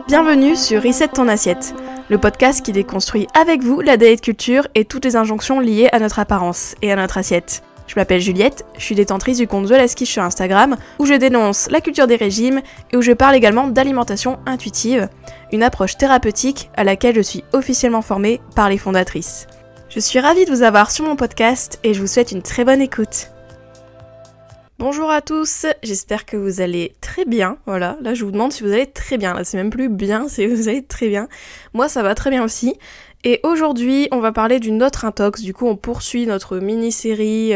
Bienvenue sur Reset ton assiette, le podcast qui déconstruit avec vous la diet culture et toutes les injonctions liées à notre apparence et à notre assiette. Je m'appelle Juliette, je suis détentrice du compte The Last Quiche sur Instagram, où je dénonce la culture des régimes et où je parle également d'alimentation intuitive, une approche thérapeutique à laquelle je suis officiellement formée par les fondatrices. Je suis ravie de vous avoir sur mon podcast et je vous souhaite une très bonne écoute. Bonjour à tous, j'espère que vous allez très bien, voilà, là je vous demande si vous allez très bien, là c'est même plus bien, c'est vous allez très bien. Moi ça va très bien aussi. Et aujourd'hui, on va parler d'une autre intox. Du coup, on poursuit notre mini-série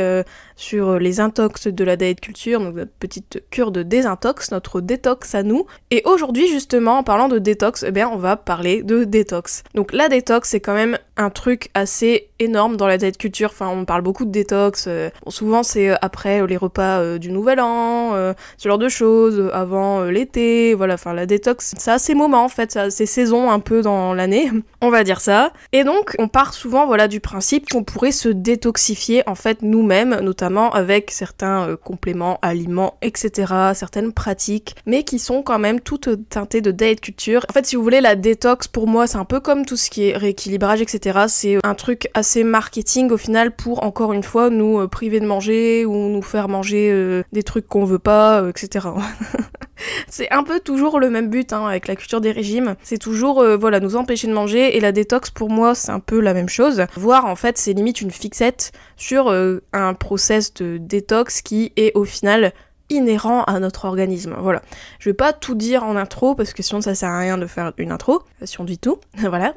sur les intox de la diet culture, donc notre petite cure de désintox, notre détox à nous. Et aujourd'hui, justement, en parlant de détox, eh bien, on va parler de détox. Donc la détox, c'est quand même un truc assez énorme dans la diet culture. Enfin, on parle beaucoup de détox. Bon, souvent, c'est après les repas du Nouvel An, ce genre de choses, avant l'été. Voilà, enfin, la détox, ça a ses moments, en fait, ça a ses saisons un peu dans l'année. On va dire ça. Et donc, on part souvent du principe qu'on pourrait se détoxifier en fait nous-mêmes, notamment avec certains compléments, aliments, etc., certaines pratiques, mais qui sont quand même toutes teintées de diet culture. En fait, si vous voulez, la détox, pour moi, c'est un peu comme tout ce qui est rééquilibrage, etc. C'est un truc assez marketing, au final, pour, encore une fois, nous priver de manger ou nous faire manger des trucs qu'on veut pas, etc. C'est un peu toujours le même but avec la culture des régimes. C'est toujours nous empêcher de manger, et la détox pour moi c'est un peu la même chose. Voire en fait c'est limite une fixette sur un process de détox qui est au final inhérent à notre organisme. Voilà. Je vais pas tout dire en intro parce que sinon ça sert à rien de faire une intro, si on dit tout, voilà.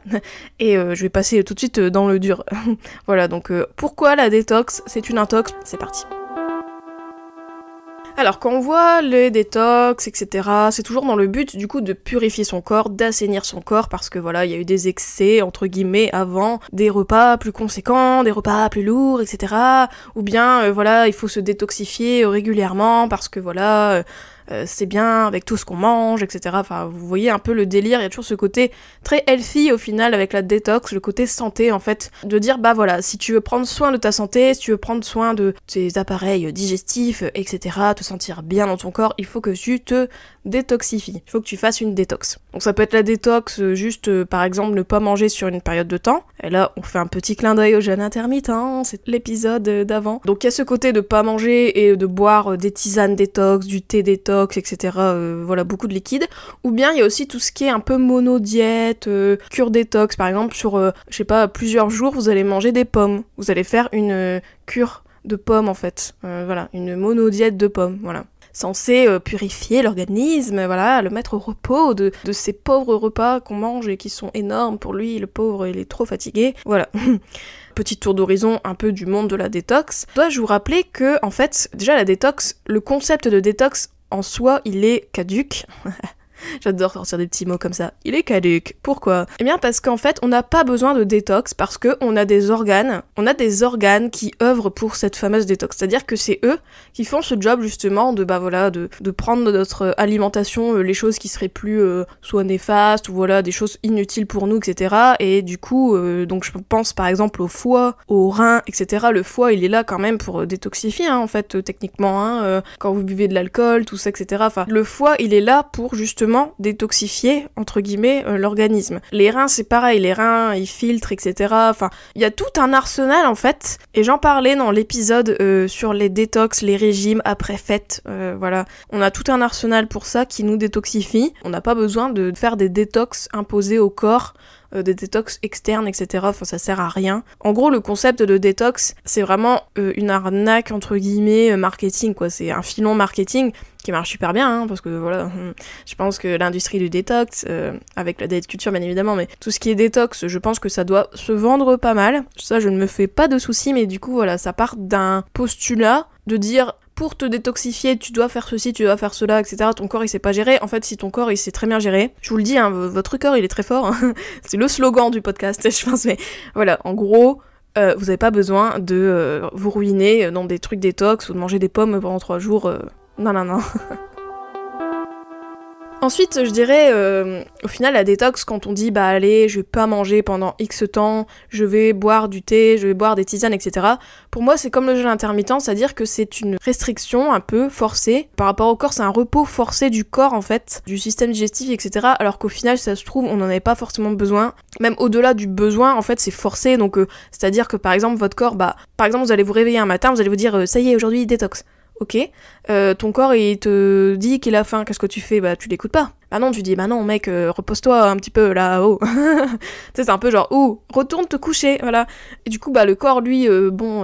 Et je vais passer tout de suite dans le dur. Voilà, donc pourquoi la détox c'est une intox? C'est parti. Alors quand on voit les détox, etc., c'est toujours dans le but du coup de purifier son corps, d'assainir son corps, parce que voilà, il y a eu des excès, entre guillemets, avant, des repas plus conséquents, des repas plus lourds, etc. Ou bien, il faut se détoxifier régulièrement, parce que voilà... c'est bien avec tout ce qu'on mange, etc. Enfin, vous voyez un peu le délire, il y a toujours ce côté très healthy au final avec la détox, le côté santé en fait, de dire si tu veux prendre soin de ta santé, si tu veux prendre soin de tes appareils digestifs, etc., te sentir bien dans ton corps, il faut que tu te détoxifies, il faut que tu fasses une détox. Donc ça peut être la détox juste par exemple ne pas manger sur une période de temps, et là on fait un petit clin d'œil au jeûne intermittent, c'est l'épisode d'avant. Donc il y a ce côté de pas manger et de boire des tisanes détox, du thé détox, etc. Beaucoup de liquide. Ou bien il y a aussi tout ce qui est un peu mono-diète, cure détox, par exemple sur, plusieurs jours, vous allez manger des pommes. Vous allez faire une cure de pommes en fait. Une mono-diète de pommes, voilà. Censé purifier l'organisme, le mettre au repos de ces pauvres repas qu'on mange et qui sont énormes pour lui, le pauvre, il est trop fatigué. Voilà. Petit tour d'horizon un peu du monde de la détox. Dois-je vous rappeler que, en fait, déjà la détox, le concept de détox en soi, il est caduc. J'adore sortir des petits mots comme ça. Il est caduc. Pourquoi ? Eh bien parce qu'en fait, on n'a pas besoin de détox parce qu'on a des organes. On a des organes qui œuvrent pour cette fameuse détox. C'est-à-dire que c'est eux qui font ce job justement de prendre de notre alimentation les choses qui seraient plus soit néfastes ou des choses inutiles pour nous, etc. Et du coup, donc je pense par exemple au foie, aux reins, etc. Le foie, il est là quand même pour détoxifier, en fait, techniquement. Quand vous buvez de l'alcool, tout ça, etc. Enfin, le foie, il est là pour justement détoxifier, entre guillemets, l'organisme. Les reins, c'est pareil, les reins, ils filtrent, etc. Enfin, il y a tout un arsenal, en fait, et j'en parlais dans l'épisode sur les détox, les régimes après fête, On a tout un arsenal pour ça qui nous détoxifie. On n'a pas besoin de faire des détox imposés au corps, des détox externes, etc. Enfin, ça sert à rien. En gros, le concept de détox, c'est vraiment une arnaque, entre guillemets, marketing, quoi. C'est un filon marketing qui marche super bien, parce que je pense que l'industrie du détox, avec la diet culture bien évidemment, mais tout ce qui est détox, je pense que ça doit se vendre pas mal. Ça, je ne me fais pas de soucis, mais du coup, ça part d'un postulat de dire pour te détoxifier, tu dois faire ceci, tu dois faire cela, etc. Ton corps, il sait pas gérer. En fait, si ton corps, il sait très bien gérer, je vous le dis, votre corps, il est très fort. C'est le slogan du podcast, je pense, mais en gros... vous avez pas besoin de vous ruiner dans des trucs détox ou de manger des pommes pendant 3 jours. Non. Ensuite, je dirais, au final, la détox, quand on dit, bah allez, je vais pas manger pendant X temps, je vais boire du thé, je vais boire des tisanes, etc. Pour moi, c'est comme le jeûne intermittent, c'est-à-dire que c'est une restriction un peu forcée. Par rapport au corps, c'est un repos forcé du corps, en fait, du système digestif, etc. Alors qu'au final, ça se trouve, on n'en avait pas forcément besoin. Même au-delà du besoin, en fait, c'est forcé. Donc, c'est-à-dire que, par exemple, votre corps, bah, par exemple, vous allez vous réveiller un matin, vous allez vous dire, ça y est, aujourd'hui, détox. Ok, ton corps il te dit qu'il a faim, qu'est-ce que tu fais? Bah tu l'écoutes pas. Bah non, tu dis bah non mec, repose-toi un petit peu là-haut. Tu sais, c'est un peu genre retourne te coucher, voilà. Et du coup bah le corps lui,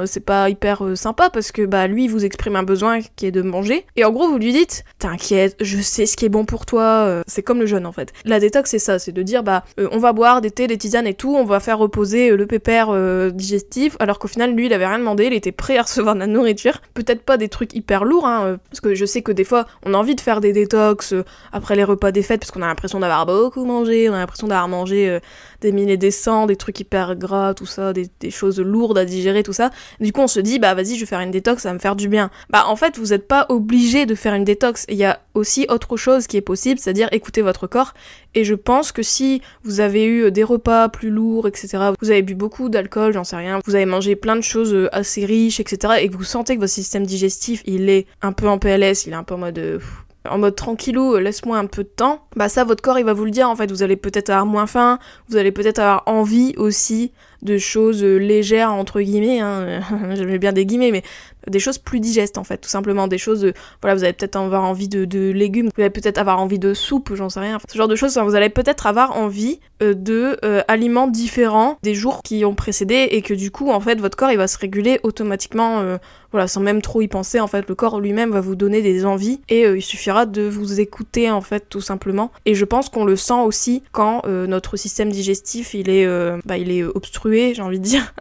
c'est pas hyper sympa parce que bah lui il vous exprime un besoin qui est de manger. Et en gros vous lui dites t'inquiète, je sais ce qui est bon pour toi. C'est comme le jeûne en fait. La détox c'est ça, c'est de dire bah on va boire des thés, des tisanes et tout, on va faire reposer le pépère digestif, alors qu'au final lui il avait rien demandé, il était prêt à recevoir de la nourriture. Peut-être pas des trucs hyper lourds, hein, parce que je sais que des fois on a envie de faire des détox après les repas des fêtes parce qu'on a l'impression d'avoir beaucoup mangé, on a l'impression d'avoir mangé des mille et des cents, des trucs hyper gras, tout ça, des choses lourdes à digérer, tout ça. Du coup on se dit bah vas-y je vais faire une détox, ça va me faire du bien. Bah en fait vous êtes pas obligé de faire une détox, il y a aussi autre chose qui est possible, c'est-à-dire écouter votre corps. Et je pense que si vous avez eu des repas plus lourds, etc., vous avez bu beaucoup d'alcool, j'en sais rien, vous avez mangé plein de choses assez riches, etc., et que vous sentez que votre système digestif il est un peu en PLS, il est un peu en mode tranquillou, laisse-moi un peu de temps, bah ça votre corps il va vous le dire en fait, vous allez peut-être avoir moins faim, vous allez peut-être avoir envie aussi de choses légères entre guillemets, hein, j'aimais bien des guillemets, mais des choses plus digestes en fait, tout simplement, des choses, voilà, vous allez peut-être avoir envie de légumes, vous allez peut-être avoir envie de soupe, j'en sais rien, enfin, ce genre de choses, vous allez peut-être avoir envie de aliments différents des jours qui ont précédé et que du coup en fait votre corps il va se réguler automatiquement, voilà, sans même trop y penser, en fait le corps lui-même va vous donner des envies et il suffira de vous écouter en fait tout simplement. Et je pense qu'on le sent aussi quand notre système digestif il est obstrué, j'ai envie de dire.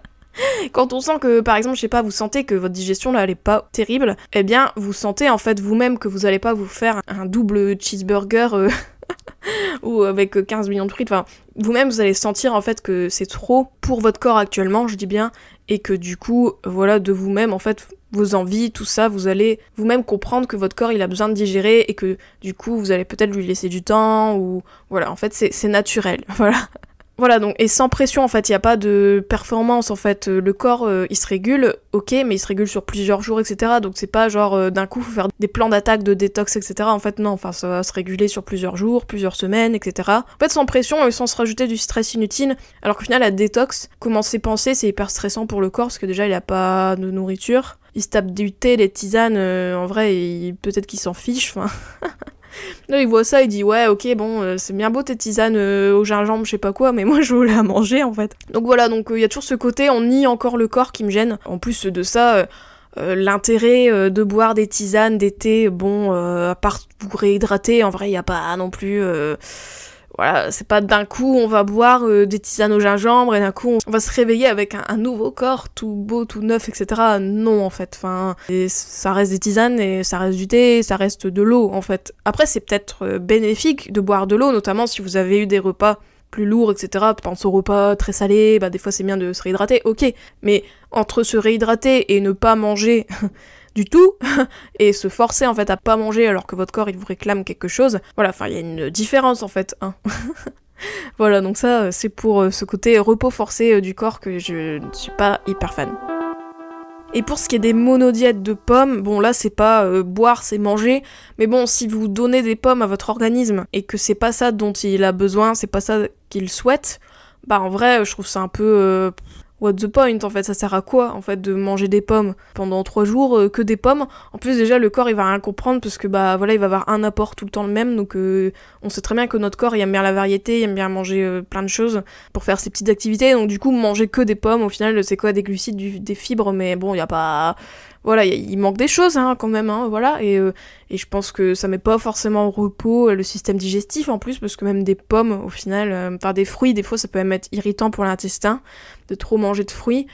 Quand on sent que, par exemple, je sais pas, vous sentez que votre digestion là elle est pas terrible, eh bien vous sentez en fait vous-même que vous allez pas vous faire un double cheeseburger ou avec 15 millions de frites, enfin vous-même vous allez sentir en fait que c'est trop pour votre corps actuellement, je dis bien, et que du coup, voilà, de vous-même en fait, vos envies, tout ça, vous allez vous-même comprendre que votre corps il a besoin de digérer et que du coup vous allez peut-être lui laisser du temps, ou voilà, en fait c'est naturel, voilà. Voilà, donc, et sans pression, en fait, il n'y a pas de performance, en fait, le corps, il se régule, ok, mais il se régule sur plusieurs jours, etc., donc c'est pas genre, d'un coup, faut faire des plans d'attaque, de détox, etc., en fait, non, enfin, ça va se réguler sur plusieurs jours, plusieurs semaines, etc., en fait, sans pression et sans se rajouter du stress inutile, alors qu'au final, la détox, comment c'est pensé, c'est hyper stressant pour le corps, parce que déjà, il a pas de nourriture, il se tape du thé, des tisanes, en vrai, peut-être qu'il s'en fiche, enfin... Là, il voit ça, il dit ouais, ok, bon, c'est bien beau tes tisanes au gingembre, je sais pas quoi, mais moi je voulais à manger en fait. Donc voilà, donc il y a toujours ce côté, on nie encore le corps qui me gêne. En plus de ça, l'intérêt de boire des tisanes, des thés, à part vous réhydrater, en vrai, il y a pas non plus... Voilà, c'est pas d'un coup on va boire des tisanes au gingembre et d'un coup on va se réveiller avec un nouveau corps tout beau, tout neuf, etc. Non en fait, enfin, ça reste des tisanes et ça reste du thé, ça reste de l'eau en fait. Après c'est peut-être bénéfique de boire de l'eau, notamment si vous avez eu des repas plus lourds, etc. Pense aux repas très salés, bah des fois c'est bien de se réhydrater, ok. Mais entre se réhydrater et ne pas manger... du tout, et se forcer en fait à pas manger alors que votre corps il vous réclame quelque chose, voilà, enfin il y a une différence en fait, hein. Voilà, donc ça c'est pour ce côté repos forcé du corps que je ne suis pas hyper fan. Et pour ce qui est des monodiètes de pommes, bon là c'est pas boire, c'est manger, mais bon si vous donnez des pommes à votre organisme et que c'est pas ça dont il a besoin, c'est pas ça qu'il souhaite, bah en vrai je trouve ça un peu... what the point en fait, ça sert à quoi en fait de manger des pommes pendant 3 jours, que des pommes. En plus déjà le corps il va rien comprendre parce que bah voilà il va avoir un apport tout le temps le même, donc on sait très bien que notre corps il aime bien la variété, il aime bien manger plein de choses pour faire ses petites activités, donc du coup manger que des pommes au final c'est quoi, des glucides, des fibres, mais bon il y a pas... Voilà, il manque des choses hein, quand même, hein, voilà, et je pense que ça met pas forcément au repos le système digestif en plus, parce que même des pommes, au final, des fruits, des fois ça peut même être irritant pour l'intestin, de trop manger de fruits,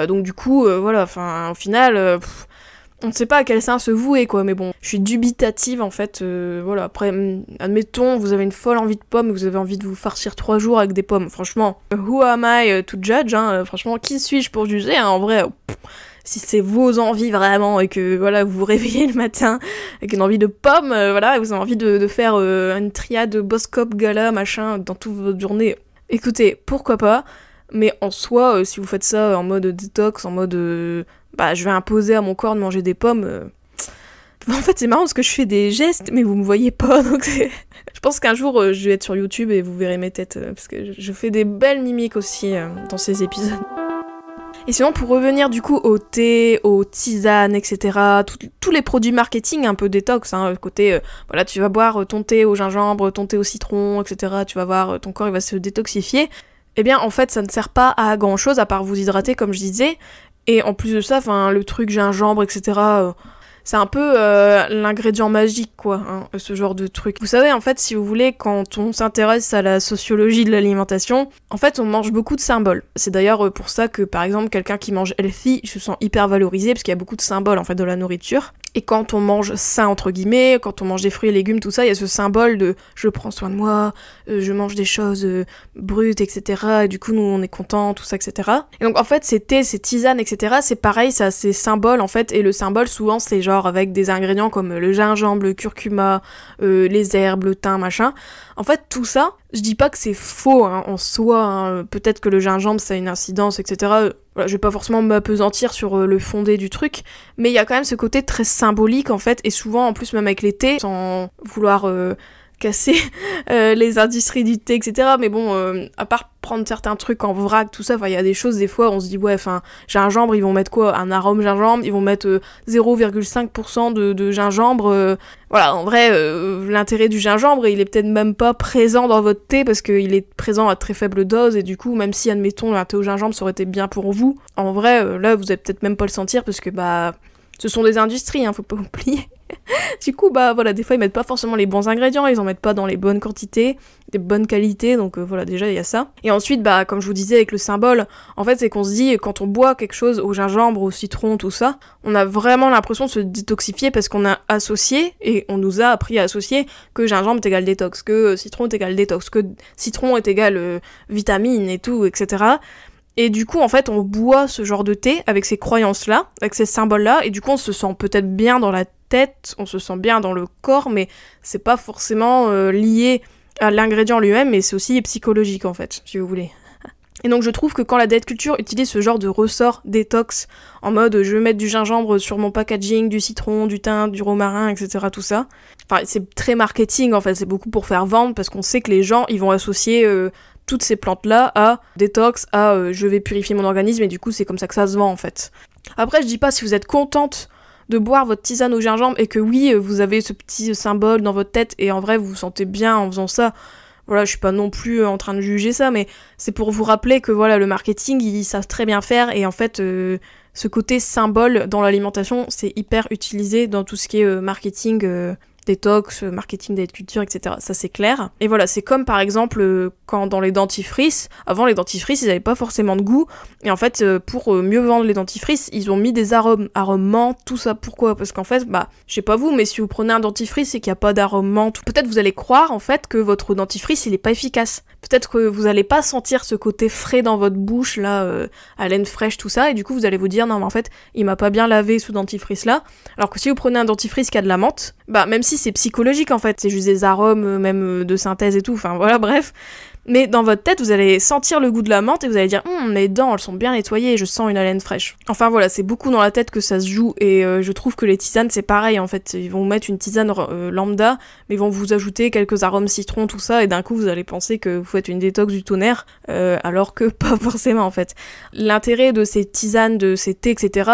donc du coup, voilà, enfin, au final, on ne sait pas à quel sein se vouer, quoi, mais bon, je suis dubitative, en fait, voilà, après, admettons, vous avez une folle envie de pommes, vous avez envie de vous farcir 3 jours avec des pommes, franchement, who am I to judge, hein, franchement, qui suis-je pour juger, hein, en vrai, si c'est vos envies vraiment et que voilà vous vous réveillez le matin avec une envie de pomme, voilà, et vous avez envie de faire une triade boss cop gala machin dans toute votre journée, écoutez, pourquoi pas, mais en soi si vous faites ça en mode détox, en mode je vais imposer à mon corps de manger des pommes, en fait c'est marrant parce que je fais des gestes mais vous me voyez pas, donc je pense qu'un jour je vais être sur YouTube et vous verrez mes têtes parce que je fais des belles mimiques aussi dans ces épisodes. Et sinon, pour revenir du coup au thé, aux tisanes, etc., tous les produits marketing un peu détox, côté, voilà, tu vas boire ton thé au gingembre, ton thé au citron, etc., tu vas voir, ton corps il va se détoxifier, eh bien en fait ça ne sert pas à grand chose à part vous hydrater comme je disais, et en plus de ça, le truc gingembre, etc., c'est un peu l'ingrédient magique, quoi, ce genre de truc. Vous savez, en fait, si vous voulez, quand on s'intéresse à la sociologie de l'alimentation, en fait, on mange beaucoup de symboles. C'est d'ailleurs pour ça que, par exemple, quelqu'un qui mange healthy se sent hyper valorisé, parce qu'il y a beaucoup de symboles, en fait, de la nourriture. Et quand on mange sain, entre guillemets, quand on mange des fruits et légumes, tout ça, il y a ce symbole de « je prends soin de moi, je mange des choses brutes, etc. » Et du coup, nous, on est contents, tout ça, etc. Et donc, en fait, ces thés, ces tisanes, etc., c'est pareil, ça, c'est symbole, en fait. Et le symbole, souvent, c'est genre avec des ingrédients comme le gingembre, le curcuma, les herbes, le thym, machin. En fait, tout ça, je dis pas que c'est faux en soi, peut-être que le gingembre, ça a une incidence, etc., voilà, je vais pas forcément m'apesantir sur le fondé du truc, mais il y a quand même ce côté très symbolique en fait, et souvent en plus même avec les thés, sans vouloir casser les industries du thé, etc. Mais bon, à part prendre certains trucs en vrac, tout ça, il y a des choses, des fois, on se dit, ouais, gingembre, ils vont mettre quoi? Un arôme gingembre, ils vont mettre 0,5% de gingembre. Voilà, en vrai, l'intérêt du gingembre, il est peut-être même pas présent dans votre thé, parce qu'il est présent à très faible dose, et du coup, même si, admettons, un thé au gingembre, ça aurait été bien pour vous, en vrai, là, vous allez peut-être même pas le sentir, parce que, ce sont des industries, faut pas oublier. Du coup, voilà, des fois ils mettent pas forcément les bons ingrédients, ils en mettent pas dans les bonnes quantités, des bonnes qualités, donc voilà, déjà il y a ça. Et ensuite, comme je vous disais avec le symbole, en fait c'est qu'on se dit, quand on boit quelque chose au gingembre, au citron, tout ça, on a vraiment l'impression de se détoxifier parce qu'on a associé, et on nous a appris à associer que gingembre est égal détox, que citron est égal détox, que citron est égal vitamine et tout, etc. Et du coup, en fait, on boit ce genre de thé avec ces croyances-là, avec ces symboles-là, et du coup, on se sent peut-être bien dans la tête, on se sent bien dans le corps, mais c'est pas forcément lié à l'ingrédient lui-même, mais c'est aussi psychologique, en fait, si vous voulez. Et donc je trouve que quand la diet culture utilise ce genre de ressort détox, en mode je vais mettre du gingembre sur mon packaging, du citron, du thym, du romarin, etc., tout ça, c'est très marketing, en fait, c'est beaucoup pour faire vendre, parce qu'on sait que les gens, ils vont associer toutes ces plantes-là à détox, à je vais purifier mon organisme, et du coup c'est comme ça que ça se vend en fait. Après je dis pas si vous êtes contente de boire votre tisane au gingembre et que oui, vous avez ce petit symbole dans votre tête et en vrai vous vous sentez bien en faisant ça, voilà, je suis pas non plus en train de juger ça, mais c'est pour vous rappeler que voilà, le marketing, ils savent très bien faire, et en fait ce côté symbole dans l'alimentation, c'est hyper utilisé dans tout ce qui est marketing, détox, marketing, diet culture, etc. Ça c'est clair. Et voilà, c'est comme par exemple quand dans les dentifrices, avant les dentifrices ils avaient pas forcément de goût, et en fait pour mieux vendre les dentifrices, ils ont mis des arômes menthe, tout ça. Pourquoi? Parce qu'en fait, je sais pas vous, mais si vous prenez un dentifrice et qu'il y a pas d'arôme menthe, peut-être vous allez croire en fait que votre dentifrice il est pas efficace. Peut-être que vous allez pas sentir ce côté frais dans votre bouche là, haleine fraîche, tout ça, et du coup vous allez vous dire non mais en fait il m'a pas bien lavé ce dentifrice là. Alors que si vous prenez un dentifrice qui a de la menthe, même si c'est psychologique en fait, c'est juste des arômes même de synthèse et tout, enfin voilà, bref. Mais dans votre tête, vous allez sentir le goût de la menthe et vous allez dire mes dents, elles sont bien nettoyées et je sens une haleine fraîche. Enfin voilà, c'est beaucoup dans la tête que ça se joue, et je trouve que les tisanes, c'est pareil en fait. Ils vont vous mettre une tisane lambda, mais ils vont vous ajouter quelques arômes citron, tout ça, et d'un coup, vous allez penser que vous faites une détox du tonnerre, alors que pas forcément en fait. L'intérêt de ces tisanes, de ces thés, etc.,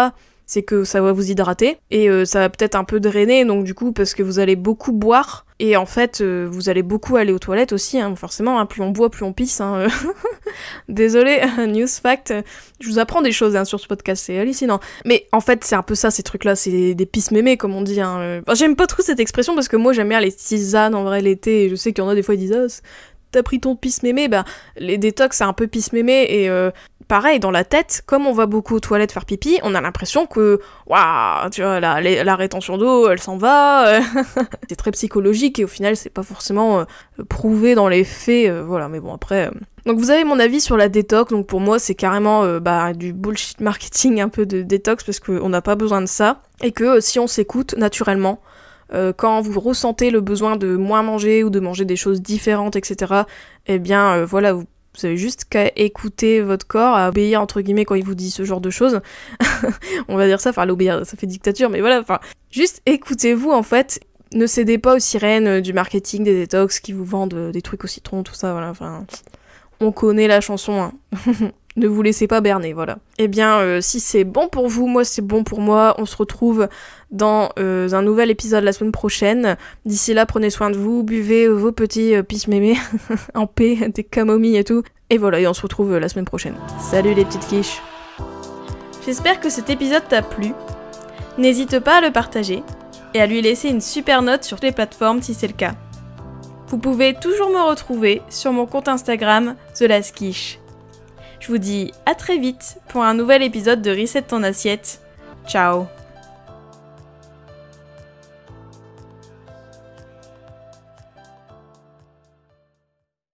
c'est que ça va vous hydrater, et ça va peut-être un peu drainer, donc du coup, parce que vous allez beaucoup boire, et en fait, vous allez beaucoup aller aux toilettes aussi, forcément, plus on boit, plus on pisse. Désolée, news fact, je vous apprends des choses sur ce podcast, c'est hallucinant. Mais en fait, c'est un peu ça, ces trucs-là, c'est des pisses mémées, comme on dit. J'aime pas trop cette expression, parce que moi, j'aime bien les tisanes, en vrai, l'été, et je sais qu'il y en a des fois, ils disent t'as pris ton pisse-mémé, bah les détox c'est un peu pisse-mémé et pareil dans la tête, comme on va beaucoup aux toilettes faire pipi, on a l'impression que waouh, tu vois la rétention d'eau elle s'en va, c'est très psychologique et au final c'est pas forcément prouvé dans les faits, voilà, mais bon après... Donc vous avez mon avis sur la détox, donc pour moi c'est carrément du bullshit marketing un peu de détox parce qu'on n'a pas besoin de ça, et que si on s'écoute naturellement, quand vous ressentez le besoin de moins manger ou de manger des choses différentes, etc., eh bien voilà, vous avez juste qu'à écouter votre corps, à obéir entre guillemets quand il vous dit ce genre de choses. On va dire ça, enfin l'obéir, ça fait dictature, mais voilà, enfin juste écoutez-vous en fait. Ne cédez pas aux sirènes du marketing des détox qui vous vendent des trucs au citron, tout ça, voilà, enfin... On connaît la chanson, hein. Ne vous laissez pas berner, voilà. Eh bien, si c'est bon pour vous, moi c'est bon pour moi. On se retrouve dans un nouvel épisode la semaine prochaine. D'ici là, prenez soin de vous, buvez vos petits pisse-mémés en paix, des camomilles et tout. Et voilà, et on se retrouve la semaine prochaine. Salut les petites quiches. J'espère que cet épisode t'a plu. N'hésite pas à le partager et à lui laisser une super note sur toutes les plateformes si c'est le cas. Vous pouvez toujours me retrouver sur mon compte Instagram, TheLastQuiche. Je vous dis à très vite pour un nouvel épisode de Reset ton assiette. Ciao.